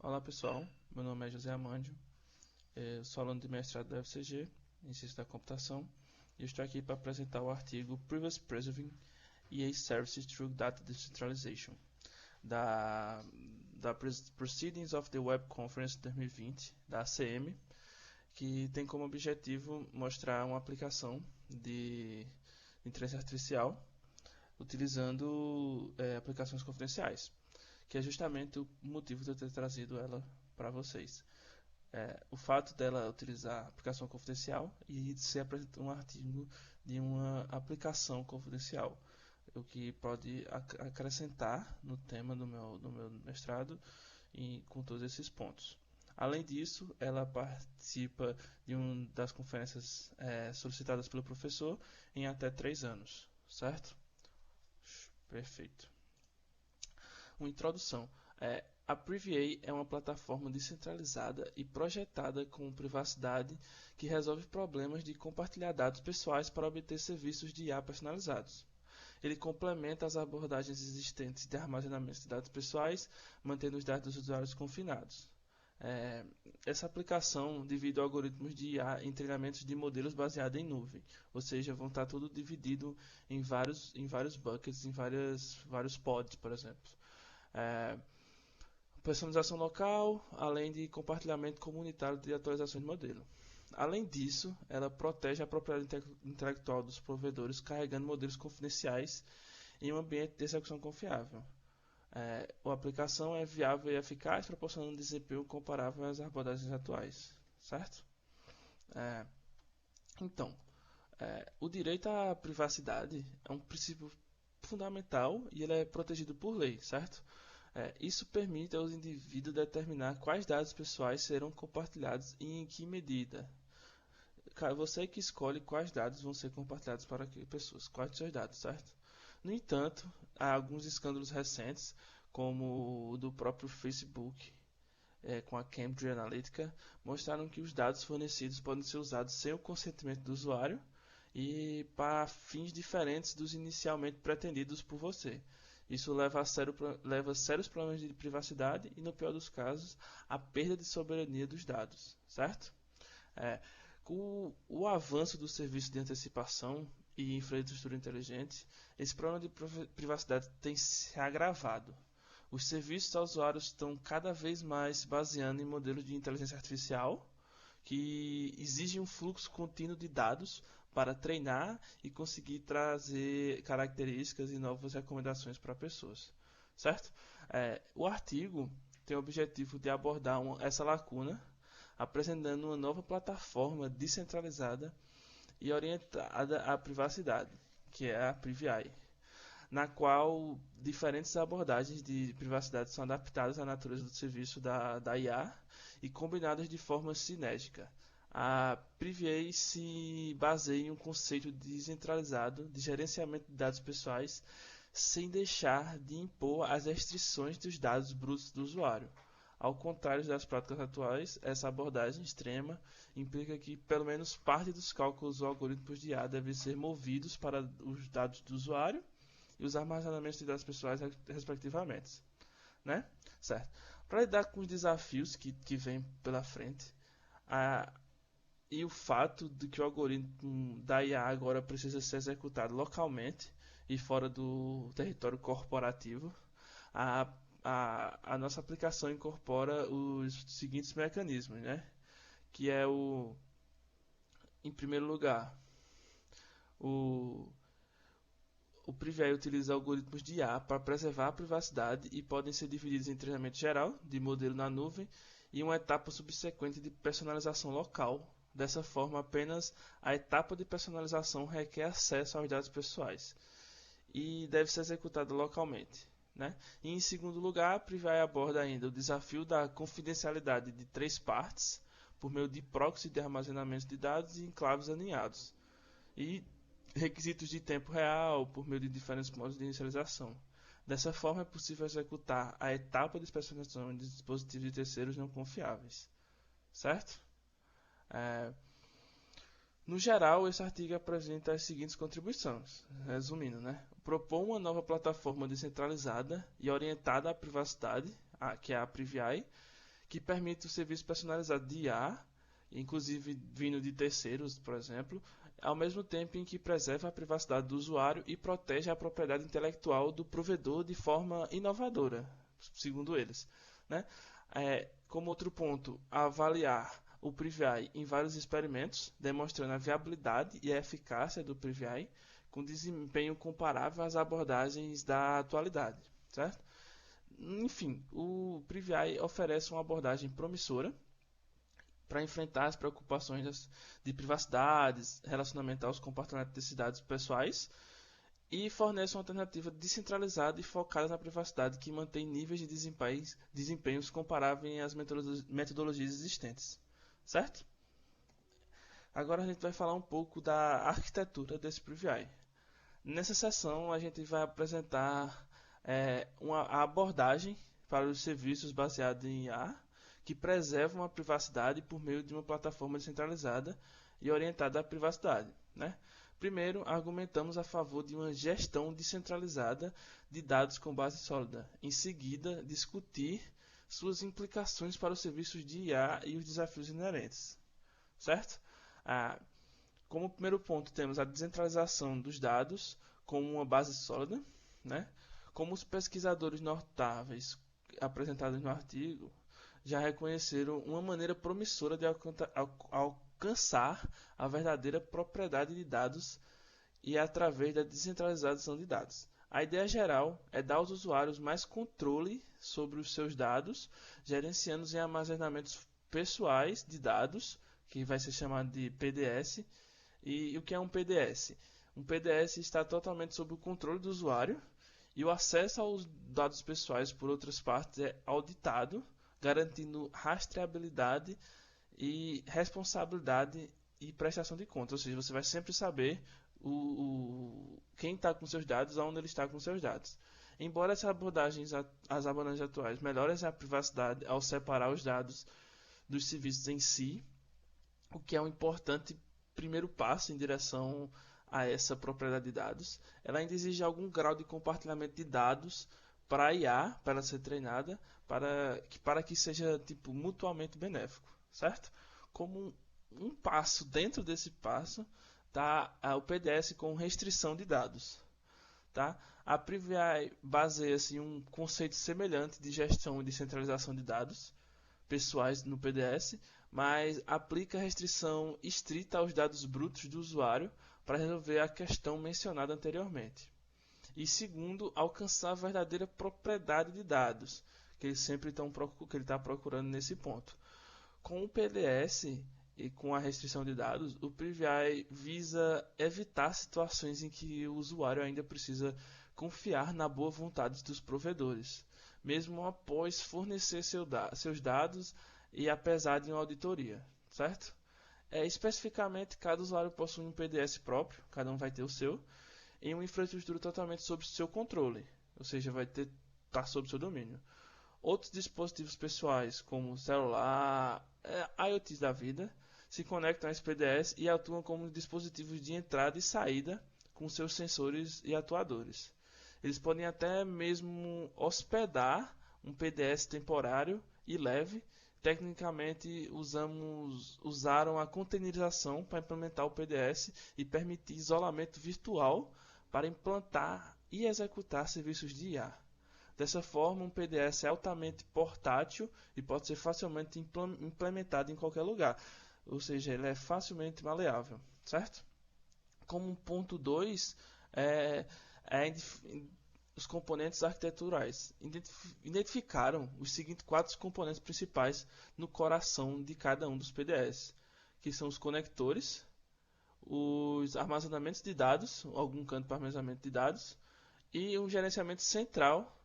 Olá pessoal, meu nome é José Amandio, eu sou aluno de mestrado da UFCG, em Ciência da Computação, e eu estou aqui para apresentar o artigo Privacy Preserving EA Services Through Data Decentralization, da Proceedings of the Web Conference 2020, da ACM, que tem como objetivo mostrar uma aplicação de inteligência artificial utilizando aplicações confidenciais, que é justamente o motivo de eu ter trazido ela para vocês. O fato dela utilizar aplicação confidencial e ser apresentado um artigo de uma aplicação confidencial, o que pode acrescentar no tema do meu mestrado e com todos esses pontos. Além disso, ela participa de uma das conferências solicitadas pelo professor em até 3 anos, certo? Perfeito. Uma introdução. A Privia é uma plataforma descentralizada e projetada com privacidade que resolve problemas de compartilhar dados pessoais para obter serviços de IA personalizados. Ele complementa as abordagens existentes de armazenamento de dados pessoais, mantendo os dados dos usuários confinados. É, Essa aplicação divide algoritmos de IA em treinamentos de modelos baseados em nuvem, ou seja, vão estar tudo dividido em vários buckets, vários pods, por exemplo. É, Personalização local, além de compartilhamento comunitário de atualizações de modelo. Além disso, ela protege a propriedade intelectual dos provedores carregando modelos confidenciais em um ambiente de execução confiável. A aplicação é viável e eficaz, proporcionando um desempenho comparável às abordagens atuais, certo? É, então, o direito à privacidade é um princípio fundamental e ele é protegido por lei, certo? Isso permite aos indivíduos determinar quais dados pessoais serão compartilhados e em que medida. Você que escolhe quais dados vão ser compartilhados para que pessoas, quais dos seus dados, certo? No entanto, há alguns escândalos recentes, como o do próprio Facebook, com a Cambridge Analytica, mostraram que os dados fornecidos podem ser usados sem o consentimento do usuário e para fins diferentes dos inicialmente pretendidos por você. Isso leva a sérios problemas de privacidade e, no pior dos casos, a perda de soberania dos dados, certo? É, com o avanço do serviço de antecipação e infraestrutura inteligente, esse problema de privacidade tem se agravado. Os serviços aos usuários estão cada vez mais se baseando em modelos de inteligência artificial que exigem um fluxo contínuo de dados para treinar e conseguir trazer características e novas recomendações para pessoas, certo? O artigo tem o objetivo de abordar essa lacuna, apresentando uma nova plataforma descentralizada e orientada à privacidade, que é a PrivAI, na qual diferentes abordagens de privacidade são adaptadas à natureza do serviço da IA e combinadas de forma sinérgica. A PrivAI se baseia em um conceito descentralizado de gerenciamento de dados pessoais sem deixar de impor as restrições dos dados brutos do usuário. Ao contrário das práticas atuais, essa abordagem extrema implica que pelo menos parte dos cálculos ou algoritmos de IA devem ser movidos para os dados do usuário e os armazenamentos de dados pessoais, respectivamente, né? Certo. Para lidar com os desafios que vêm pela frente, a, e o fato de que o algoritmo da IA agora precisa ser executado localmente e fora do território corporativo, a, a nossa aplicação incorpora os seguintes mecanismos, né? Que é em primeiro lugar, o o Privia utiliza algoritmos de IA para preservar a privacidade e podem ser divididos em treinamento geral, de modelo na nuvem, e uma etapa subsequente de personalização local. Dessa forma, apenas a etapa de personalização requer acesso aos dados pessoais e deve ser executada localmente, né? E em segundo lugar, a Privia aborda ainda o desafio da confidencialidade de 3 partes por meio de proxy de armazenamento de dados e enclaves alinhados. E requisitos de tempo real por meio de diferentes modos de inicialização. Dessa forma, é possível executar a etapa de especificação de dispositivos de terceiros não confiáveis. Certo? É, no geral, esse artigo apresenta as seguintes contribuições. Resumindo, né? Propõe uma nova plataforma descentralizada e orientada à privacidade, que é a PrivAI, que permite o serviço personalizado de IA, inclusive vindo de terceiros, por exemplo, ao mesmo tempo em que preserva a privacidade do usuário e protege a propriedade intelectual do provedor de forma inovadora, segundo eles, né? Como outro ponto, avaliar o PrivAI em vários experimentos, demonstrando a viabilidade e a eficácia do PrivAI, com desempenho comparável às abordagens da atualidade, certo? Enfim, o PrivAI oferece uma abordagem promissora para enfrentar as preocupações de privacidade, relacionamento aos compartilhamentos de dados pessoais, e fornece uma alternativa descentralizada e focada na privacidade que mantém níveis de desempenhos comparáveis às metodologias existentes. Certo? Agora a gente vai falar um pouco da arquitetura desse PrivAI. Nessa sessão a gente vai apresentar a abordagem para os serviços baseados em IA que preservam a privacidade por meio de uma plataforma descentralizada e orientada à privacidade, né? Primeiro, argumentamos a favor de uma gestão descentralizada de dados com base sólida. Em seguida, discutir suas implicações para os serviços de IA e os desafios inerentes. Certo? Como primeiro ponto, temos a descentralização dos dados como uma base sólida, né? Como os pesquisadores notáveis apresentados no artigo já reconheceram uma maneira promissora de alcançar a verdadeira propriedade de dados e através da descentralização de dados. A ideia geral é dar aos usuários mais controle sobre os seus dados, gerenciando em armazenamentos pessoais de dados, que vai ser chamado de PDS. E o que é um PDS? Um PDS está totalmente sob o controle do usuário e o acesso aos dados pessoais por outras partes é auditado, garantindo rastreabilidade e responsabilidade e prestação de contas. Ou seja, você vai sempre saber quem está com seus dados, aonde ele está com seus dados. Embora as abordagens atuais melhorem a privacidade ao separar os dados dos serviços em si, o que é um importante primeiro passo em direção a essa propriedade de dados, ela ainda exige algum grau de compartilhamento de dados para a IA, para ela ser treinada, para que seja mutuamente benéfico, certo? Como um passo dentro desse passo está o PDS com restrição de dados. Tá? A PrivAI baseia-se em um conceito semelhante de gestão e descentralização de dados pessoais no PDS, mas aplica restrição estrita aos dados brutos do usuário para resolver a questão mencionada anteriormente. E segundo, alcançar a verdadeira propriedade de dados, que ele sempre está procurando nesse ponto. Com o PDS e com a restrição de dados, o PrivAI visa evitar situações em que o usuário ainda precisa confiar na boa vontade dos provedores, mesmo após fornecer seus dados e apesar de uma auditoria, certo? Especificamente, cada usuário possui um PDS próprio, cada um vai ter o seu, em uma infraestrutura totalmente sob seu controle, ou seja, vai estar sob seu domínio. Outros dispositivos pessoais, como celular, IoTs da vida, se conectam a esse PDS e atuam como dispositivos de entrada e saída com seus sensores e atuadores. Eles podem até mesmo hospedar um PDS temporário e leve. Tecnicamente, usaram a containerização para implementar o PDS e permitir isolamento virtual para implantar e executar serviços de IA. Dessa forma, um PDS é altamente portátil e pode ser facilmente implementado em qualquer lugar. Ou seja, ele é facilmente maleável, certo? Como ponto 2, os componentes arquiteturais. Identificaram os seguintes 4 componentes principais no coração de cada um dos PDS, que são os conectores, os armazenamentos de dados, algum canto para armazenamento de dados, e um gerenciamento central,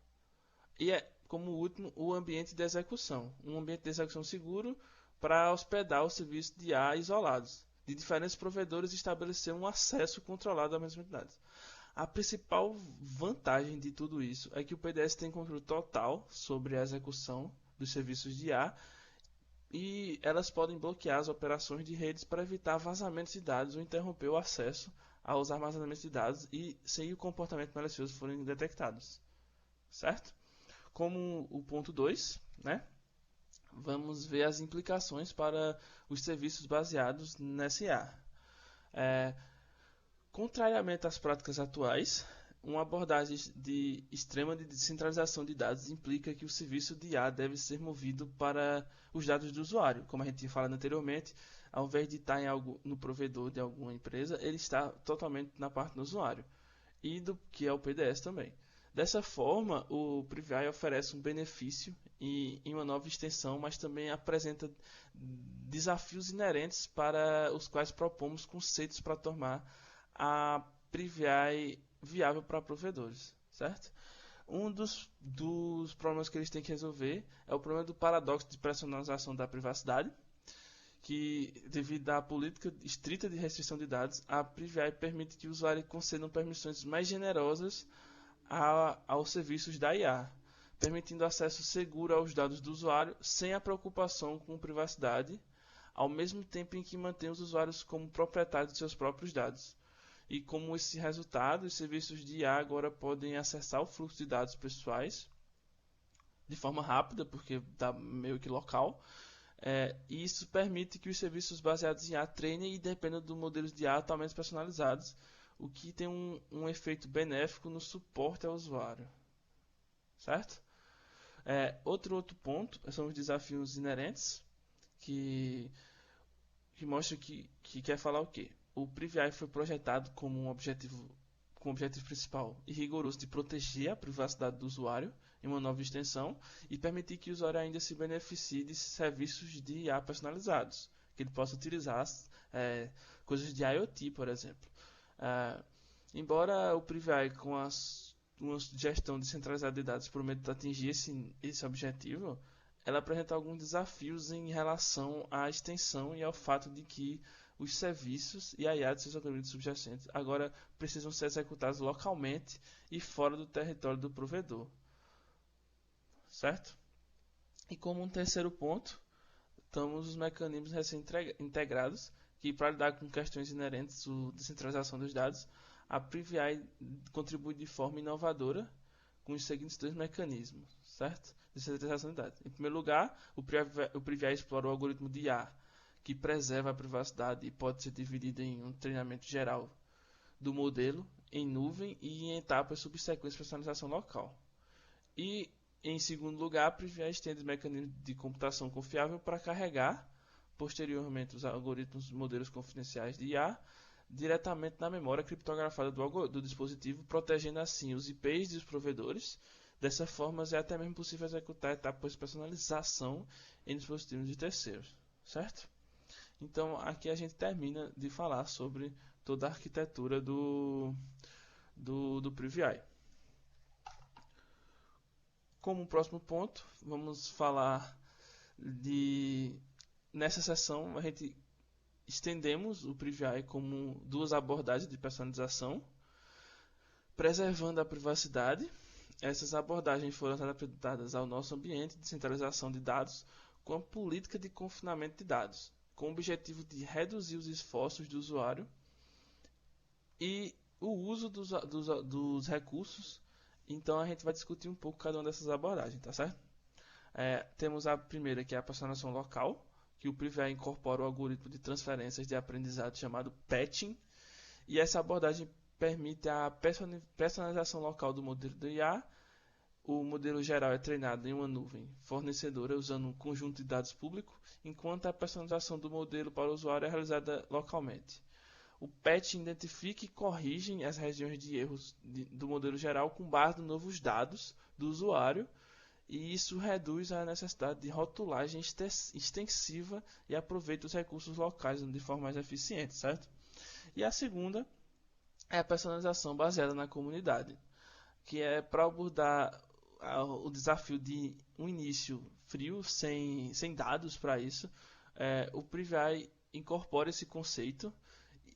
e como último, o ambiente de execução. Um ambiente de execução seguro para hospedar os serviços de IA isolados, de diferentes provedores e estabelecer um acesso controlado às mesmas dados. A principal vantagem de tudo isso é que o PDS tem controle total sobre a execução dos serviços de IA e elas podem bloquear as operações de redes para evitar vazamentos de dados ou interromper o acesso aos armazenamentos de dados e sem o comportamento malicioso forem detectados. Certo? Como o ponto 2, né? vamos ver as implicações para os serviços baseados nessa IA. É, Contrariamente às práticas atuais, uma abordagem de extrema de descentralização de dados implica que o serviço de IA deve ser movido para os dados do usuário. Como a gente tinha falado anteriormente, ao invés de estar no provedor de alguma empresa, ele está totalmente na parte do usuário, e do que é o PDS também. Dessa forma, o PrivAI oferece um benefício em uma nova extensão, mas também apresenta desafios inerentes para os quais propomos conceitos para tornar a PrivAI viável para provedores, certo? Um dos problemas que eles têm que resolver é o problema do paradoxo de personalização da privacidade, que, devido à política estrita de restrição de dados, a PrivAI permite que o usuário concedam permissões mais generosas aos serviços da IA, permitindo acesso seguro aos dados do usuário sem a preocupação com privacidade, ao mesmo tempo em que mantém os usuários como proprietários de seus próprios dados. E como esse resultado, os serviços de IA agora podem acessar o fluxo de dados pessoais de forma rápida, porque está meio que local. E isso permite que os serviços baseados em IA treinem e dependam de modelos de IA atualmente personalizados, o que tem um efeito benéfico no suporte ao usuário. Certo? Outro ponto são os desafios inerentes, que mostra que quer falar o quê? O PrivAI foi projetado com o objetivo principal e rigoroso de proteger a privacidade do usuário em uma nova extensão e permitir que o usuário ainda se beneficie de serviços de IA personalizados, que ele possa utilizar coisas de IoT, por exemplo. Embora o PrivAI com uma gestão descentralizada de dados prometa atingir esse objetivo, ela apresenta alguns desafios em relação à extensão e ao fato de que os serviços e a IA de seus algoritmos subjacentes agora precisam ser executados localmente e fora do território do provedor. Certo? E como um terceiro ponto, temos os mecanismos recém-integrados, que para lidar com questões inerentes à descentralização dos dados, a PrivAI contribui de forma inovadora com os seguintes dois mecanismos, certo? Descentralização de dados. Em primeiro lugar, o PrivAI explora o algoritmo de IA, que preserva a privacidade e pode ser dividido em um treinamento geral do modelo, em nuvem e em etapas subsequentes de personalização local. E, em segundo lugar, a PrivAI estende mecanismos de computação confiável para carregar, posteriormente, os algoritmos modelos confidenciais de IA diretamente na memória criptografada do dispositivo, protegendo assim os IPs dos provedores. Dessa forma, é até mesmo possível executar etapas de personalização em dispositivos de terceiros, certo? Então, aqui a gente termina de falar sobre toda a arquitetura do PrivAI. Como próximo ponto, vamos falar nessa sessão, a gente estendemos o PrivAI como duas abordagens de personalização, preservando a privacidade. Essas abordagens foram adaptadas ao nosso ambiente de centralização de dados com a política de confinamento de dados, com o objetivo de reduzir os esforços do usuário e o uso dos recursos. Então a gente vai discutir um pouco cada uma dessas abordagens, tá certo? Temos a primeira, que é a personalização local, que o PrivAI incorpora o algoritmo de transferências de aprendizado chamado patching, e essa abordagem permite a personalização local do modelo do IA. O modelo geral é treinado em uma nuvem fornecedora usando um conjunto de dados público, enquanto a personalização do modelo para o usuário é realizada localmente. O patching identifica e corrige as regiões de erros do modelo geral com base nos novos dados do usuário, e isso reduz a necessidade de rotulagem extensiva e aproveita os recursos locais de forma mais eficiente, certo? E a segunda é a personalização baseada na comunidade, que é para abordar o desafio de um início frio, sem dados para isso. O PrivAI incorpora esse conceito,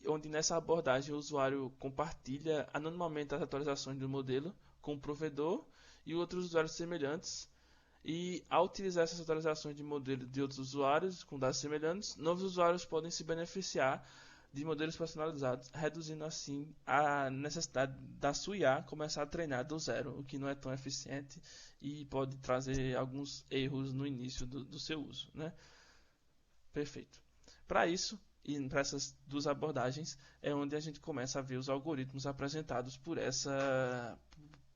onde nessa abordagem o usuário compartilha anonimamente as atualizações do modelo com o provedor e outros usuários semelhantes, e ao utilizar essas atualizações de modelo de outros usuários com dados semelhantes, novos usuários podem se beneficiar de modelos personalizados, reduzindo assim a necessidade da sua IA começar a treinar do zero, o que não é tão eficiente e pode trazer alguns erros no início do seu uso, né? Perfeito. Para isso, e para essas duas abordagens, é onde a gente começa a ver os algoritmos apresentados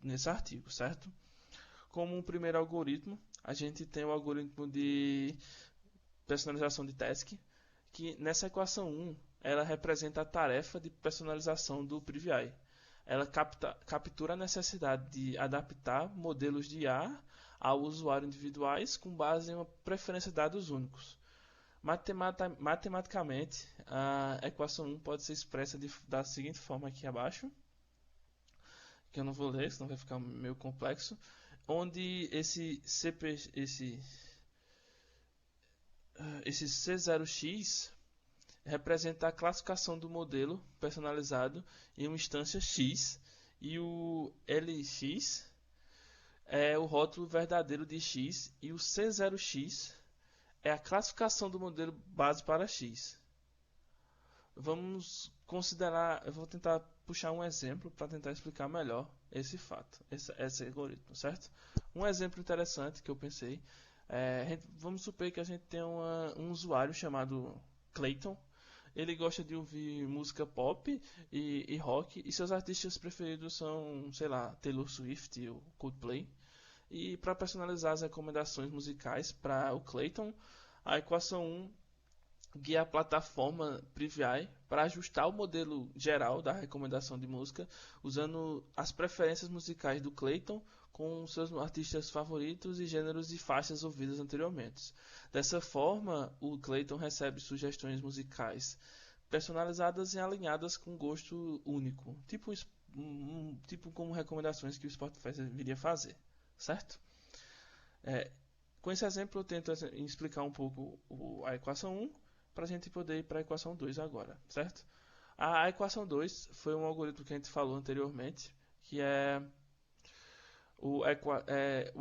nesse artigo, certo? Como um primeiro algoritmo, a gente tem o algoritmo de personalização de task, que nessa equação 1, ela representa a tarefa de personalização do PrivAI. Ela captura a necessidade de adaptar modelos de IA ao usuário individuais com base em uma preferência de dados únicos. Matematicamente, a equação 1 pode ser expressa da seguinte forma aqui abaixo, que eu não vou ler, senão vai ficar meio complexo, onde esse C0x representa a classificação do modelo personalizado em uma instância X e o LX é o rótulo verdadeiro de X e o C0x é a classificação do modelo base para X. Vamos considerar, eu vou tentar puxar um exemplo para tentar explicar melhor esse fato, esse algoritmo, certo? Um exemplo interessante que eu pensei, vamos supor que a gente tem um usuário chamado Clayton. Ele gosta de ouvir música pop e rock, e seus artistas preferidos são, sei lá, Taylor Swift ou Coldplay. E para personalizar as recomendações musicais para o Clayton, a equação 1 guia a plataforma PrivAI para ajustar o modelo geral da recomendação de música, usando as preferências musicais do Clayton com seus artistas favoritos e gêneros e faixas ouvidas anteriormente. Dessa forma, o Clayton recebe sugestões musicais personalizadas e alinhadas com gosto único, tipo como recomendações que o Spotify viria fazer, certo? Com esse exemplo, eu tento explicar um pouco a equação 1 para a gente poder ir para a equação 2 agora, certo? A equação 2 foi um algoritmo que a gente falou anteriormente, que é o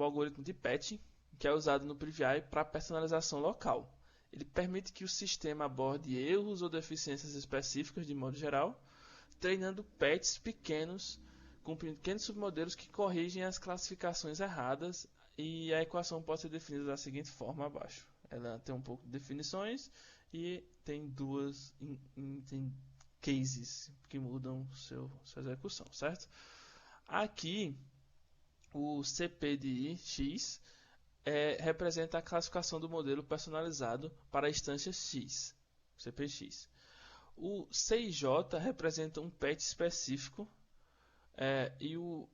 algoritmo de patching, que é usado no PrivAI para personalização local. Ele permite que o sistema aborde erros ou deficiências específicas de modo geral, treinando patches pequenos com pequenos submodelos que corrigem as classificações erradas, e a equação pode ser definida da seguinte forma abaixo. Ela tem um pouco de definições e tem tem cases que mudam sua execução, certo? Aqui, o CP de X representa a classificação do modelo personalizado para a instância X, CPX. O CIJ representa um patch específico e o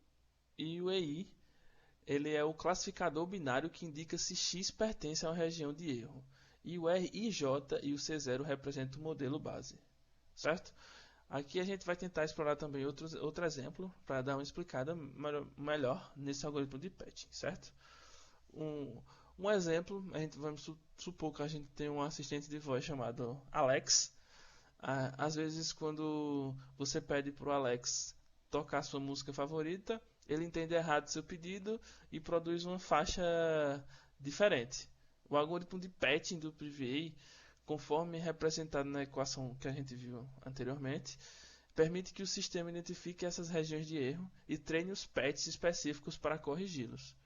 EI ele é o classificador binário que indica se X pertence a uma região de erro. E o RIJ e o C0 representam o modelo base, certo? Aqui a gente vai tentar explorar também outro exemplo para dar uma explicada melhor nesse algoritmo de patching, certo? Um exemplo, vamos supor que a gente tem um assistente de voz chamado Alex. Às vezes, quando você pede para o Alex tocar sua música favorita, ele entende errado seu pedido e produz uma faixa diferente. O algoritmo de patching do PrivAI, conforme representado na equação que a gente viu anteriormente, permite que o sistema identifique essas regiões de erro e treine os patches específicos para corrigi-los.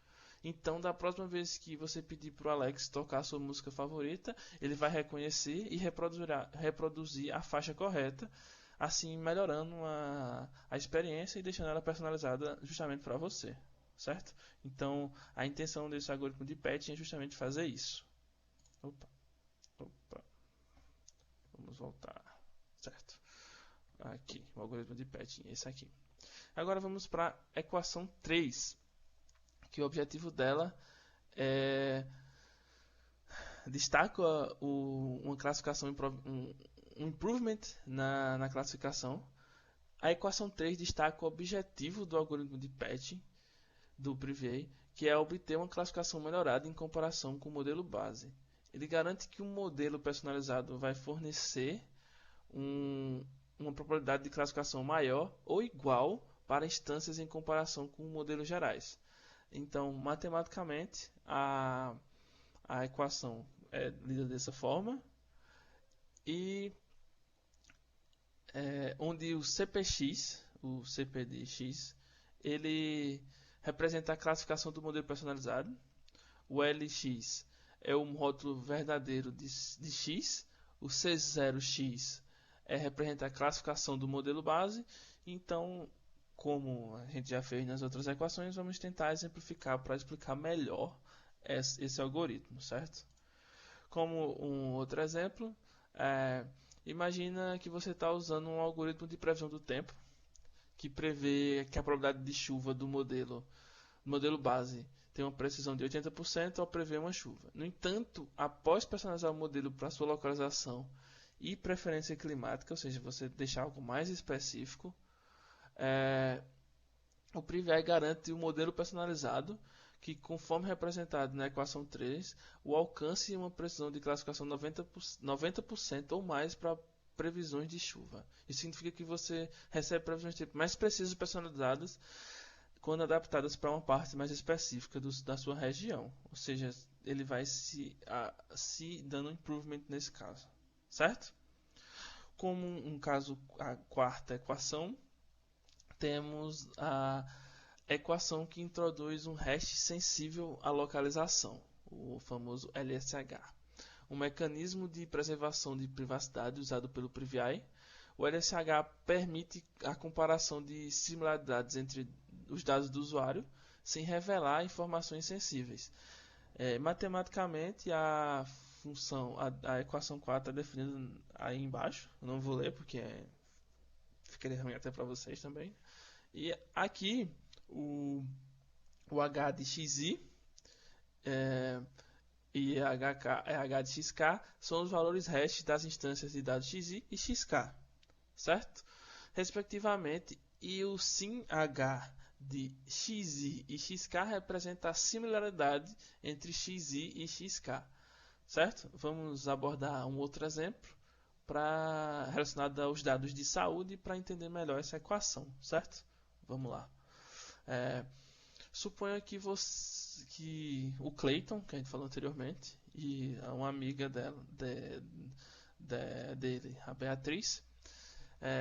Então, da próxima vez que você pedir para o Alex tocar a sua música favorita, ele vai reconhecer e reproduzir a faixa correta, assim melhorando a experiência e deixando ela personalizada justamente para você, certo? Então, a intenção desse algoritmo de patching é justamente fazer isso. Opa. Vamos voltar, certo? Aqui, o algoritmo de patching, esse aqui. Agora vamos para a equação 3, que o objetivo dela destaca uma classificação, um improvement na classificação. A equação 3 destaca o objetivo do algoritmo de patching do PrivAI, que é obter uma classificação melhorada em comparação com o modelo base. Ele garante que um modelo personalizado vai fornecer uma probabilidade de classificação maior ou igual para instâncias em comparação com modelos gerais. Então, matematicamente, a equação é lida dessa forma e onde o CPX, o CPD-X, ele representa a classificação do modelo personalizado. O LX é o rótulo verdadeiro de X. O C0X representa a classificação do modelo base. Então, como a gente já fez nas outras equações, vamos tentar exemplificar para explicar melhor esse algoritmo, certo? Como um outro exemplo, imagina que você está usando um algoritmo de previsão do tempo que prevê que a probabilidade de chuva do modelo base tem uma precisão de 80% ao prever uma chuva. No entanto, após personalizar o modelo para sua localização e preferência climática, ou seja, você deixar algo mais específico, o PRIVI garante um modelo personalizado que, conforme representado na equação 3, o alcance uma precisão de classificação 90% ou mais para previsões de chuva. Isso significa que você recebe previsões de tempo mais precisas e personalizadas quando adaptadas para uma parte mais específica da sua região. Ou seja, ele vai se dando um improvement nesse caso. Certo? Como um caso, a quarta equação, temos a equação que introduz um hash sensível à localização, o famoso LSH. Um mecanismo de preservação de privacidade usado pelo PRIVI. O LSH permite a comparação de similaridades entre os dados do usuário sem revelar informações sensíveis. Matematicamente, a equação 4 é definida aí embaixo. Eu não vou ler porque ficaria ruim até para vocês também. E aqui o H de XI e H de XK são os valores hash das instâncias de dados XI e XK, certo? Respectivamente, e o sim H de XI e XK representa a similaridade entre XI e XK, certo? Vamos abordar um outro exemplo relacionado aos dados de saúde para entender melhor essa equação, certo? Vamos lá. Suponha que o Clayton, que a gente falou anteriormente, e uma amiga dele, a Beatriz,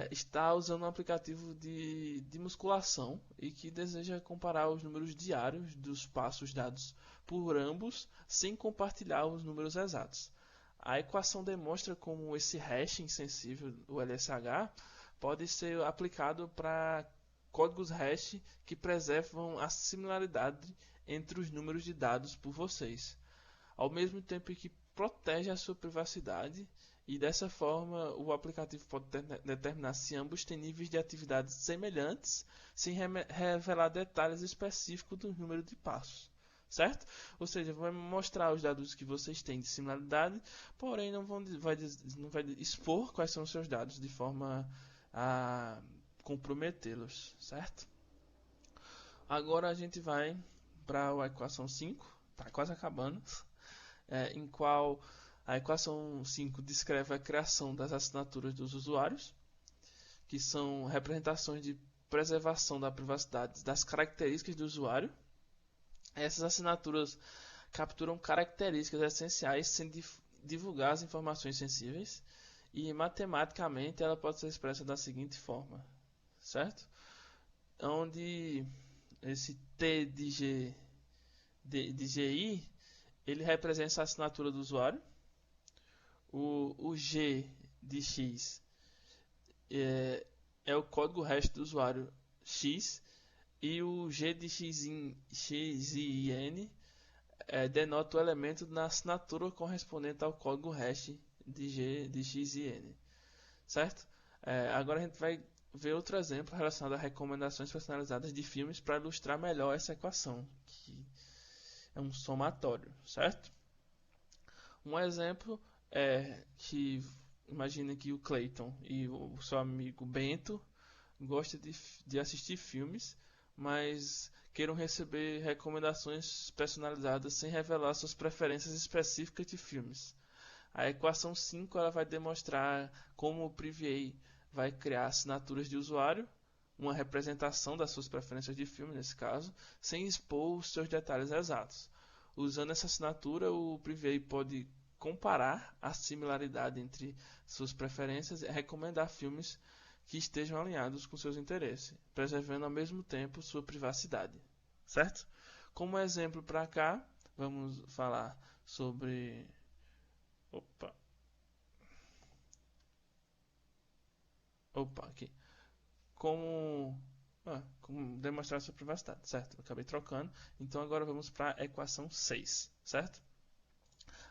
está usando um aplicativo de musculação e que deseja comparar os números diários dos passos dados por ambos sem compartilhar os números exatos. A equação demonstra como esse hashing sensível, o LSH, pode ser aplicado para códigos hash que preservam a similaridade entre os números de dados por vocês, ao mesmo tempo que protege a sua privacidade, e dessa forma o aplicativo pode determinar se ambos têm níveis de atividade semelhantes sem revelar detalhes específicos do número de passos, certo? Ou seja, vai mostrar os dados que vocês têm de similaridade, porém não vai expor quais são os seus dados de forma a comprometê-los, certo? Agora a gente vai para a equação 5, está quase acabando, em qual a equação 5 descreve a criação das assinaturas dos usuários, que são representações de preservação da privacidade das características do usuário. Essas assinaturas capturam características essenciais sem divulgar as informações sensíveis, e matematicamente ela pode ser expressa da seguinte forma, certo? Onde esse T de GI ele representa a assinatura do usuário, o G de X é o código hash do usuário X, e o G de XIN denota o elemento na assinatura correspondente ao código hash de G de X e N, certo? Agora a gente vai ver outro exemplo relacionado a recomendações personalizadas de filmes para ilustrar melhor essa equação, que é um somatório, certo? Um exemplo é que imagine que o Clayton e o seu amigo Bento gostam de assistir filmes, mas queiram receber recomendações personalizadas sem revelar suas preferências específicas de filmes. A equação 5 ela vai demonstrar como o PRIVA vai criar assinaturas de usuário, uma representação das suas preferências de filme nesse caso, sem expor os seus detalhes exatos. Usando essa assinatura, o PRIVA pode comparar a similaridade entre suas preferências e recomendar filmes que estejam alinhados com seus interesses, preservando ao mesmo tempo sua privacidade, certo? Como exemplo para cá, vamos falar sobre... aqui. Como demonstrar sua privacidade, certo? Eu acabei trocando. Então agora vamos para a equação 6, certo?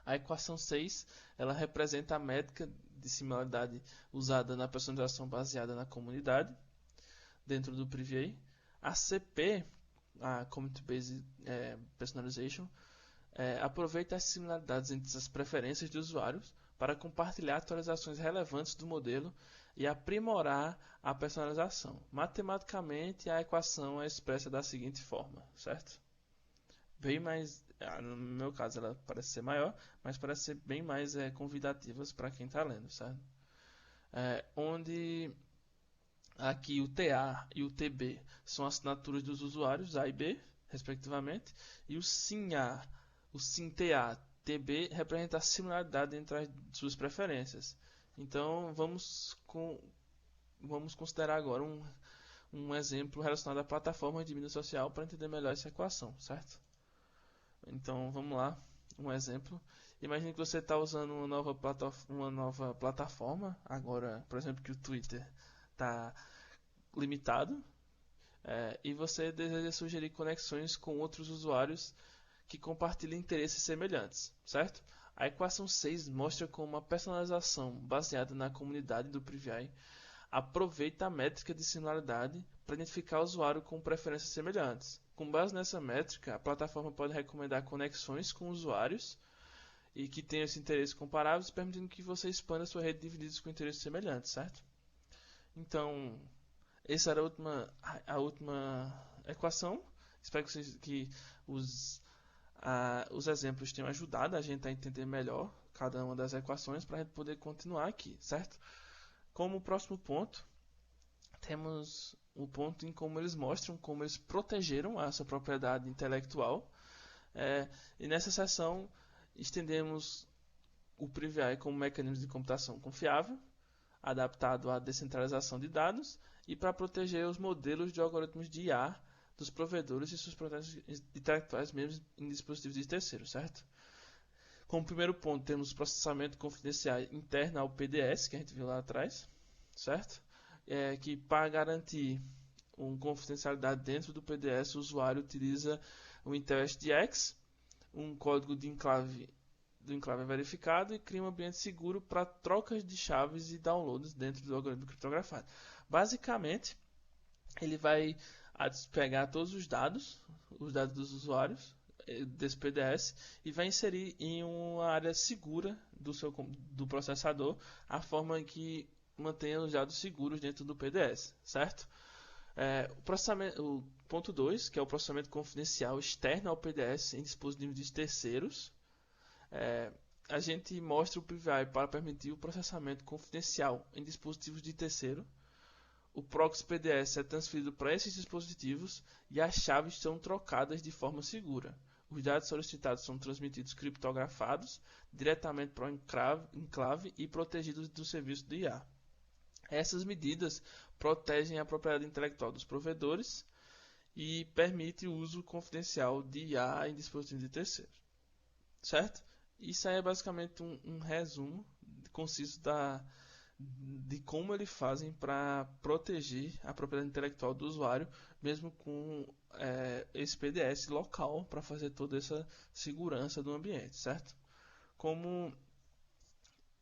A equação 6, ela representa a métrica de similaridade usada na personalização baseada na comunidade, dentro do Privy. A CP, a Community Based Personalization, aproveita as similaridades entre as preferências de usuários para compartilhar atualizações relevantes do modelo e aprimorar a personalização. Matematicamente, a equação é expressa da seguinte forma, certo? Bem mais, no meu caso ela parece ser maior, mas parece ser bem mais convidativas para quem está lendo, certo? Onde aqui o TA e o TB são assinaturas dos usuários A e B, respectivamente, e o SIN-A, o SIN-TA, TB representa a similaridade entre as suas preferências. Então vamos considerar agora um exemplo relacionado à plataforma de mídia social para entender melhor essa equação, certo? Então vamos lá, um exemplo. Imagine que você está usando uma nova plataforma, agora, por exemplo, que o Twitter está limitado, e você deseja sugerir conexões com outros usuários que compartilham interesses semelhantes, certo? A equação 6 mostra como uma personalização baseada na comunidade do Privy aproveita a métrica de similaridade para identificar o usuário com preferências semelhantes. Com base nessa métrica, a plataforma pode recomendar conexões com usuários e que tenham esses interesses comparáveis, permitindo que você expanda sua rede de indivíduos com interesses semelhantes, certo? Então, essa era a última equação. Espero que os exemplos tenham ajudado a gente a entender melhor cada uma das equações para a gente poder continuar aqui, certo? Como próximo ponto, temos o ponto em como eles mostram como eles protegeram a sua propriedade intelectual. E nessa seção estendemos o Privy como mecanismo de computação confiável, adaptado à descentralização de dados e para proteger os modelos de algoritmos de IA dos provedores e suas propriedades intelectuais mesmo em dispositivos de terceiros, certo? Como primeiro ponto, temos o processamento confidencial interno ao PDS, que a gente viu lá atrás, certo? Que para garantir uma confidencialidade dentro do PDS, o usuário utiliza o Intel SDX, um código do enclave verificado e cria um ambiente seguro para trocas de chaves e downloads dentro do algoritmo criptografado. Basicamente, ele vai pegar todos os dados dos usuários desse PDS e vai inserir em uma área segura do processador, a forma que mantenha os dados seguros dentro do PDS, certo? O ponto 2, que é o processamento confidencial externo ao PDS em dispositivos de terceiros. A gente mostra o Privy para permitir o processamento confidencial em dispositivos de terceiro. O proxy PDS é transferido para esses dispositivos e as chaves são trocadas de forma segura. Os dados solicitados são transmitidos criptografados diretamente para o enclave e protegidos do serviço de IA. Essas medidas protegem a propriedade intelectual dos provedores e permitem o uso confidencial de IA em dispositivos de terceiros. Certo? Isso aí é basicamente um resumo conciso de como eles fazem para proteger a propriedade intelectual do usuário, mesmo com esse PDS local, para fazer toda essa segurança do ambiente, certo? Como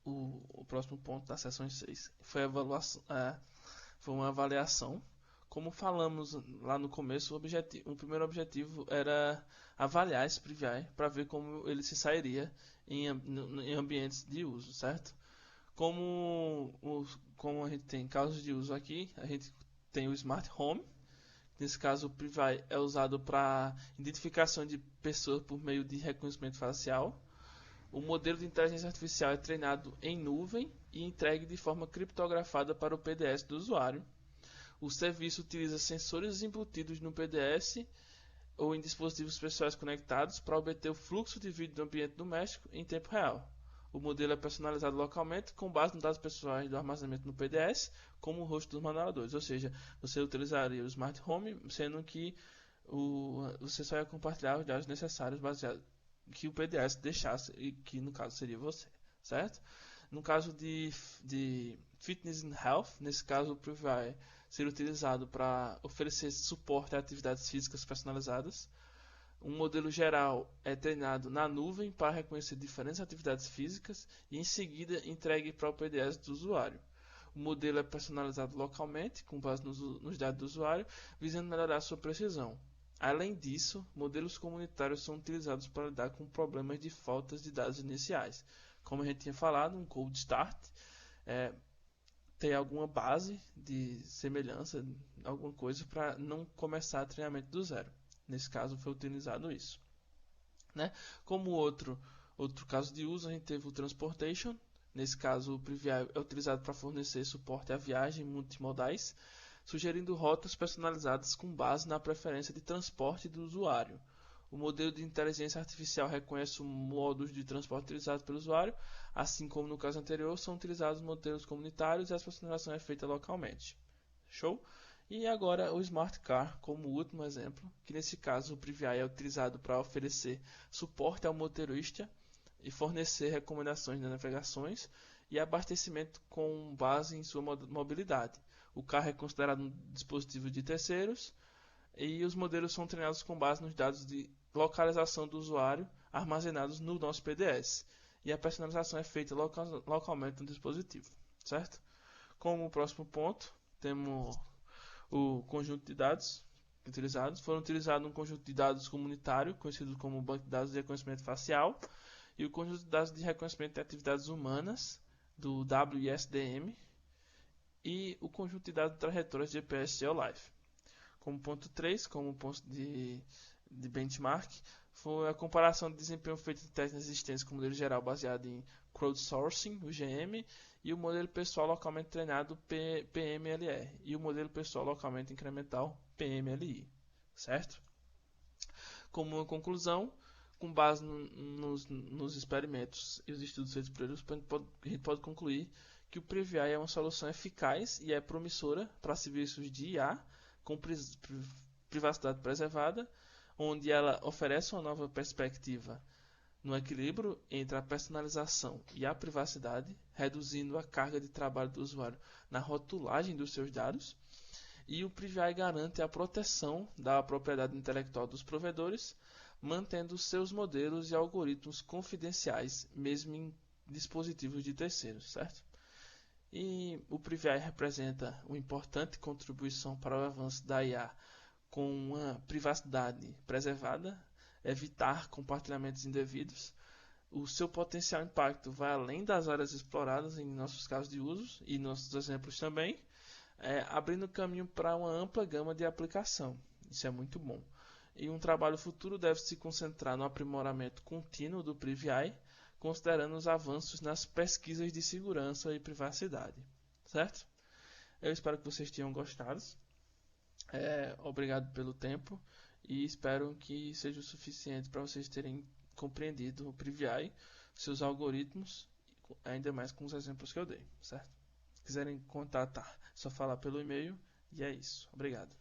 o próximo ponto da seção 6 foi uma avaliação. Como falamos lá no começo, o primeiro objetivo era avaliar esse Privy para ver como ele se sairia em ambientes de uso, certo? Como a gente tem casos de uso aqui, a gente tem o Smart Home. Nesse caso, o Privy é usado para identificação de pessoas por meio de reconhecimento facial. O modelo de inteligência artificial é treinado em nuvem e entregue de forma criptografada para o PDS do usuário. O serviço utiliza sensores embutidos no PDS ou em dispositivos pessoais conectados para obter o fluxo de vídeo do ambiente doméstico em tempo real. O modelo é personalizado localmente com base nos dados pessoais do armazenamento no PDS, como o rosto dos modeladores. Ou seja, você utilizaria o Smart Home, sendo que você só ia compartilhar os dados necessários baseados que o PDS deixasse, e que no caso seria você, certo? No caso de Fitness and Health, nesse caso o Preview vai ser utilizado para oferecer suporte a atividades físicas personalizadas. Um modelo geral é treinado na nuvem para reconhecer diferentes atividades físicas e em seguida entregue para o PDS do usuário. O modelo é personalizado localmente, com base nos dados do usuário, visando melhorar sua precisão. Além disso, modelos comunitários são utilizados para lidar com problemas de faltas de dados iniciais. Como a gente tinha falado, um cold start tem alguma base de semelhança, alguma coisa para não começar treinamento do zero. Nesse caso foi utilizado isso. Né? Como outro caso de uso, a gente teve o Transportation. Nesse caso, o Preview é utilizado para fornecer suporte a viagens multimodais, sugerindo rotas personalizadas com base na preferência de transporte do usuário. O modelo de inteligência artificial reconhece os modos de transporte utilizados pelo usuário, assim como no caso anterior, são utilizados modelos comunitários e a personalização é feita localmente. Show? E agora o Smart Car como último exemplo, que nesse caso o Preview é utilizado para oferecer suporte ao motorista e fornecer recomendações de navegações e abastecimento com base em sua mobilidade. O carro é considerado um dispositivo de terceiros e os modelos são treinados com base nos dados de localização do usuário armazenados no nosso PDS. E a personalização é feita localmente no dispositivo, certo? Como próximo ponto, temos o conjunto de dados utilizados. Foram utilizados um conjunto de dados comunitário, conhecido como Banco de Dados de Reconhecimento Facial, e o conjunto de dados de reconhecimento de atividades humanas, do WISDM, e o conjunto de dados de trajetórias de GPS Geolife. Como ponto 3, como ponto de benchmark, foi a comparação de desempenho feito de testes existentes com o modelo geral baseado em crowdsourcing, o GM, e o modelo pessoal localmente treinado, PMLR, e o modelo pessoal localmente incremental, PMLI, certo? Como uma conclusão, com base nos experimentos e os estudos feitos por eles, a gente pode concluir que o Preview é uma solução eficaz e é promissora para serviços de IA com privacidade preservada, onde ela oferece uma nova perspectiva no equilíbrio entre a personalização e a privacidade, reduzindo a carga de trabalho do usuário na rotulagem dos seus dados. E o Preview garante a proteção da propriedade intelectual dos provedores, mantendo seus modelos e algoritmos confidenciais, mesmo em dispositivos de terceiros, certo? E o Preview representa uma importante contribuição para o avanço da IA com uma privacidade preservada, evitar compartilhamentos indevidos. O seu potencial impacto vai além das áreas exploradas em nossos casos de uso e nossos exemplos também, abrindo caminho para uma ampla gama de aplicação. Isso é muito bom. E um trabalho futuro deve se concentrar no aprimoramento contínuo do Preview, considerando os avanços nas pesquisas de segurança e privacidade. Certo? Eu espero que vocês tenham gostado. Obrigado pelo tempo e espero que seja o suficiente para vocês terem compreendido o Preview, seus algoritmos, ainda mais com os exemplos que eu dei, certo? Se quiserem contatar, é só falar pelo e-mail e é isso. Obrigado.